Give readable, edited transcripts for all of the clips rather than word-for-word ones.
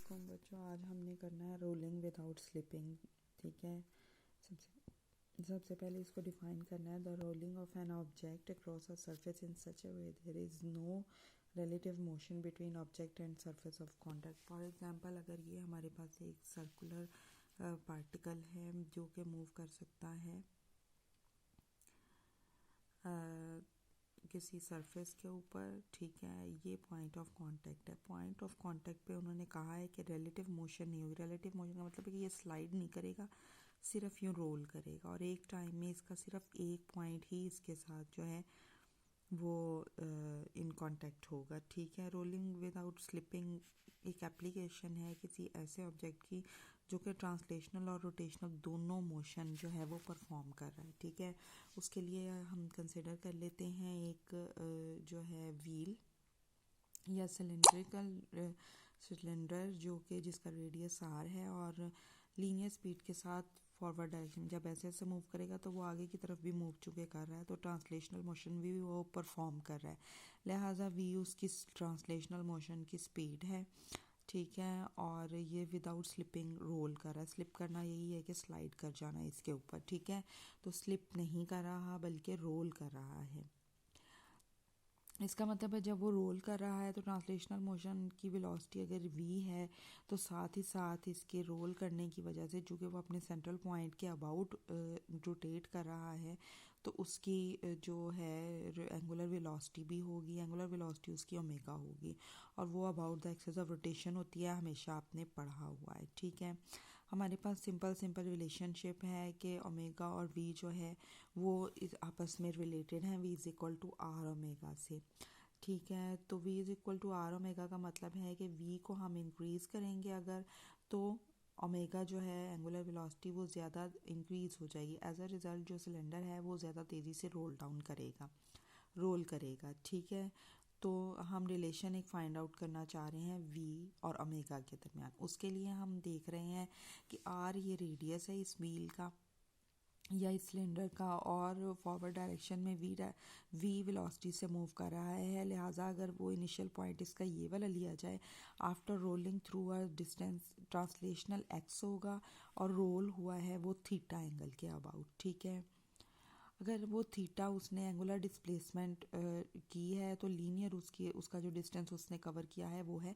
अस्सलामुअलैकुम बच्चों, आज हमने करना है रोलिंग विदाउट स्लिपिंग। ठीक है, सबसे पहले इसको डिफाइन करना है। The rolling of an object across a surface in such a way there is no relative motion between object and surface of contact. For example, अगर ये हमारे पास एक सर्कुलर पार्टिकल है जो कि मूव कर सकता है किसी सरफेस के ऊपर, ठीक है, ये पॉइंट ऑफ कांटेक्ट है। पॉइंट ऑफ कांटेक्ट पे उन्होंने कहा है कि रिलेटिव मोशन नहीं होगी। रिलेटिव मोशन का मतलब है कि ये स्लाइड नहीं करेगा, सिर्फ यूँ रोल करेगा और एक टाइम में इसका सिर्फ एक पॉइंट ही इसके साथ जो है वो इन कांटेक्ट होगा। ठीक है, रोलिंग विदाउट स्लिपिंग एक एप्लीकेशन है किसी ऐसे ऑब्जेक्ट की जो कि ट्रांसलेशनल और रोटेशनल दोनों मोशन जो है वो परफॉर्म कर रहा है। ठीक है, उसके लिए हम कंसिडर कर लेते हैं एक जो है व्हील या सिलेंडर जो कि जिसका रेडियस आर है और लीनियर स्पीड के साथ फॉरवर्ड डायरेक्शन जब ऐसे ऐसे मूव करेगा तो वो आगे की तरफ भी मूव चुके कर रहा है, तो ट्रांसलेशनल मोशन भी वो परफॉर्म कर रहा है। लिहाजा वी उसकी ट्रांसलेशनल मोशन की स्पीड है। ठीक है, और ये विदाउट स्लिपिंग रोल कर रहा है। स्लिप करना यही है कि स्लाइड कर जाना इसके ऊपर। ठीक है, तो स्लिप नहीं कर रहा बल्कि रोल कर रहा है। इसका मतलब है जब वो रोल कर रहा है तो ट्रांसलेशनल मोशन की वेलोसिटी अगर v है तो साथ ही साथ इसके रोल करने की वजह से चूँकि वो अपने सेंट्रल पॉइंट के अबाउट रोटेट कर रहा है तो उसकी जो है एंगुलर वेलोसिटी भी होगी। एंगुलर वेलोसिटी उसकी ओमेगा होगी और वो about the axis of rotation होती है, हमेशा आपने पढ़ा हुआ है। ठीक है, हमारे पास सिंपल रिलेशनशिप है कि ओमेगा और वी जो है वो इस आपस में रिलेटेड हैं, v is equal to r omega से। ठीक है, तो v is equal to r omega का मतलब है कि वी को हम इंक्रीज़ करेंगे अगर, तो ओमेगा जो है एंगुलर वेलोसिटी वो ज़्यादा इंक्रीज़ हो जाएगी। एज अ रिज़ल्ट जो सिलेंडर है वो ज़्यादा तेज़ी से रोल करेगा। ठीक है, तो हम रिलेशन एक फाइंड आउट करना चाह रहे हैं v और ओमेगा के दरमियान। उसके लिए हम देख रहे हैं कि r ये रेडियस है इस व्हील का या इस सिलेंडर का और फॉरवर्ड डायरेक्शन में v वेलोसिटी से मूव कर रहा है। लिहाजा अगर वो इनिशियल पॉइंट इसका ये वाला लिया जाए, after rolling through a distance translational x होगा और रोल हुआ है वो थीटा एंगल के अबाउट। ठीक है, अगर वो थीटा उसने एंगुलर डिस्प्लेसमेंट की है तो लीनियर उसका जो डिस्टेंस उसने कवर किया है वो है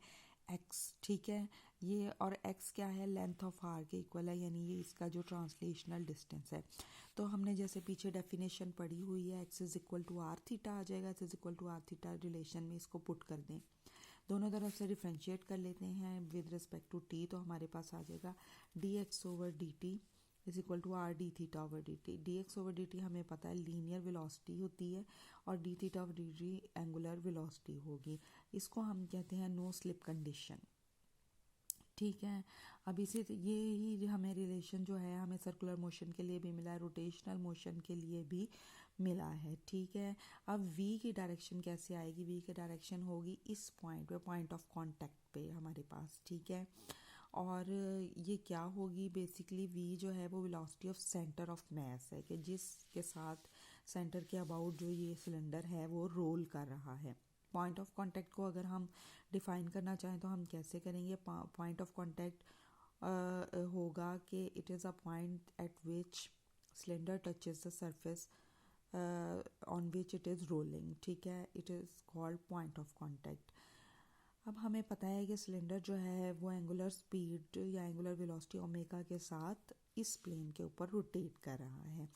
x। ठीक है, ये और x क्या है, लेंथ ऑफ आर के इक्वल है, यानी ये इसका जो ट्रांसलेशनल डिस्टेंस है। तो हमने जैसे पीछे डेफिनेशन पढ़ी हुई है, x is equal to R theta आ जाएगा। x is equal to R theta relation में इसको पुट कर दें, दोनों तरफ से डिफ्रेंशिएट कर लेते हैं विद रिस्पेक्ट टू t, तो हमारे पास आ जाएगा dx over dt is equal to r d theta over d t. D x over d t हमें पता है लीनियर वेलोसिटी होती है और d theta over d t angular velocity होगी। इसको हम कहते हैं नो स्लिप कंडीशन। ठीक है, अब ये ही हमें रिलेशन जो है हमें सर्कुलर मोशन के लिए भी मिला है, रोटेशनल मोशन के लिए भी मिला है। ठीक है, अब v की डायरेक्शन कैसे आएगी, v की डायरेक्शन होगी इस पॉइंट पे, पॉइंट ऑफ कांटेक्ट पे हमारे पास। ठीक है, और ये क्या होगी, बेसिकली v जो है वो velocity of centre of mass है कि जिसके साथ सेंटर के अबाउट जो ये सिलेंडर है वो रोल कर रहा है। पॉइंट ऑफ कांटेक्ट को अगर हम डिफाइन करना चाहें तो हम कैसे करेंगे, पॉइंट ऑफ कांटेक्ट होगा कि it is a point eight which cylinder touches the surface on which it is rolling. ठीक है, it is called point of contact. अब हमें पता है कि सिलेंडर जो है वो एंगुलर स्पीड या एंगुलर वेलोसिटी ओमेगा के साथ इस प्लेन के ऊपर रोटेट कर रहा है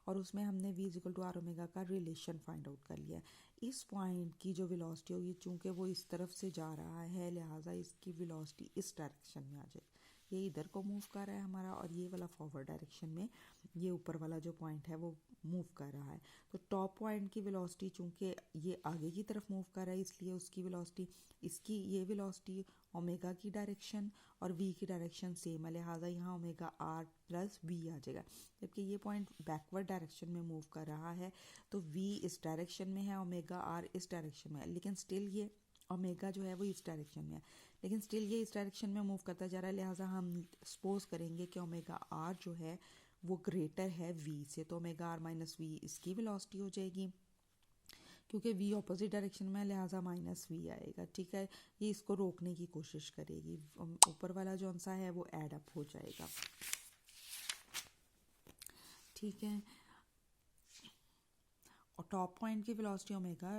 और उसमें हमने v equal to r omega का रिलेशन फाइंड आउट कर लिया। इस पॉइंट की जो वेलोसिटी होगी, चूंकि वो इस तरफ से जा रहा है लिहाजा इसकी वेलोसिटी इस डायरेक्शन में आ जाएगी। ये इधर को मूव कर रहा है हमारा और ये वाला फॉरवर्ड डायरेक्शन में ये ऊपर वाला जो पॉइंट है वो मूव कर रहा है। तो टॉप पॉइंट की वेलोसिटी चूंकि ये आगे की तरफ मूव कर रहा है इसलिए उसकी वेलोसिटी, इसकी ये वेलोसिटी ओमेगा की डायरेक्शन और v की डायरेक्शन सेम है, लिहाजा यहाँ ओमेगा r प्लस v आ जाएगा। जबकि ये पॉइंट बैकवर्ड डायरेक्शन में मूव कर रहा है तो v इस डायरेक्शन में है, ओमेगा r इस डायरेक्शन में है, लेकिन स्टिल ये ओमेगा जो है वो इस डायरेक्शन में है, लेकिन स्टिल ये इस डायरेक्शन में मूव करता जा रहा है। लिहाजा हम सपोज करेंगे कि ओमेगा r जो है वो ग्रेटर है v से, तो ओमेगा r माइनस v इसकी वेलोसिटी हो जाएगी क्योंकि v ऑपोजिट डायरेक्शन में लिहाजा माइनस v आएगा, ठीक है। ये इसको रोकने की कोशिश करेगी, ऊपर वाला जो सा है वो ऐड अप हो जाएगा, ठीक है। और टॉप पॉइंट की velocity omega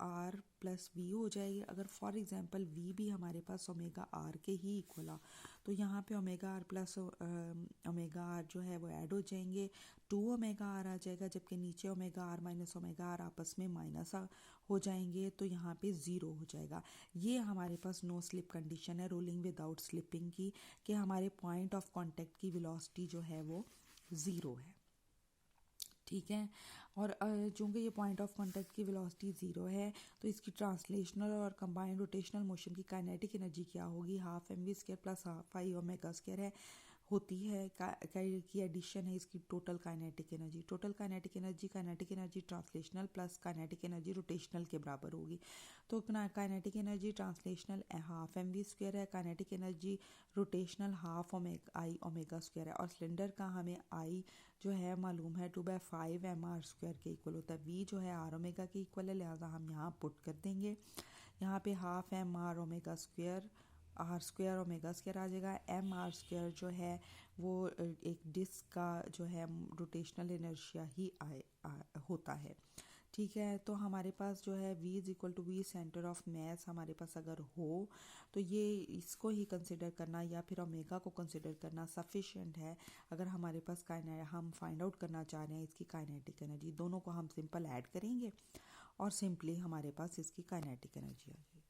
r plus v हो जाएगी। अगर फॉर एग्जांपल वी भी हमारे पास ओमेगा आर के ही इक्वल आ, तो यहाँ पे omega r plus omega r जो है वो ऐड हो जाएंगे, 2 ओमेगा आर आ जाएगा, जबकि नीचे omega r minus omega r आपस में माइनस हो जाएंगे, तो यहाँ पे 0 हो जाएगा। ये हमारे पास नो स्लिप कंडीशन है रोलिंग विदाउट स्लिपिंग की, कि हमारे पॉइंट ऑफ कॉन्टेक्ट की वेलोसिटी जो है वो 0 है, ठीक है। और चूँकि ये पॉइंट ऑफ कांटेक्ट की वेलोसिटी 0 है, तो इसकी ट्रांसलेशनल और कंबाइंड रोटेशनल मोशन की काइनेटिक एनर्जी क्या होगी, half M V square plus half I omega square है होती है की एडिशन है इसकी total kinetic energy. Total kinetic energy translational plus kinetic energy rotational के बराबर होगी। तो kinetic energy translational half M V square है, kinetic energy rotational half I omega square है, और सिलेंडर का हमें आई जो है मालूम है 2/5 एम आर स्क्वायर के इक्वल होता है। वी जो है आर ओमेगा के इक्वल है, लिहाजा हम यहाँ पुट कर देंगे। यहाँ पे half M R omega square R square omega square आ जाएगा। एम आर स्क्वायर जो है वो एक डिस्क का जो है रोटेशनल इनर्शिया ही होता है, ठीक है। तो हमारे पास जो है v is equal to v centre of mass हमारे पास अगर हो तो ये इसको ही कंसिडर करना या फिर ओमेगा को कंसिडर करना सफिशिएंट है। अगर हमारे पास हम फाइंड आउट करना चाह रहे हैं इसकी काइनेटिक एनर्जी, दोनों को हम सिंपल ऐड करेंगे और सिंपली हमारे पास इसकी काइनेटिक एनर्जी आ जाएगी।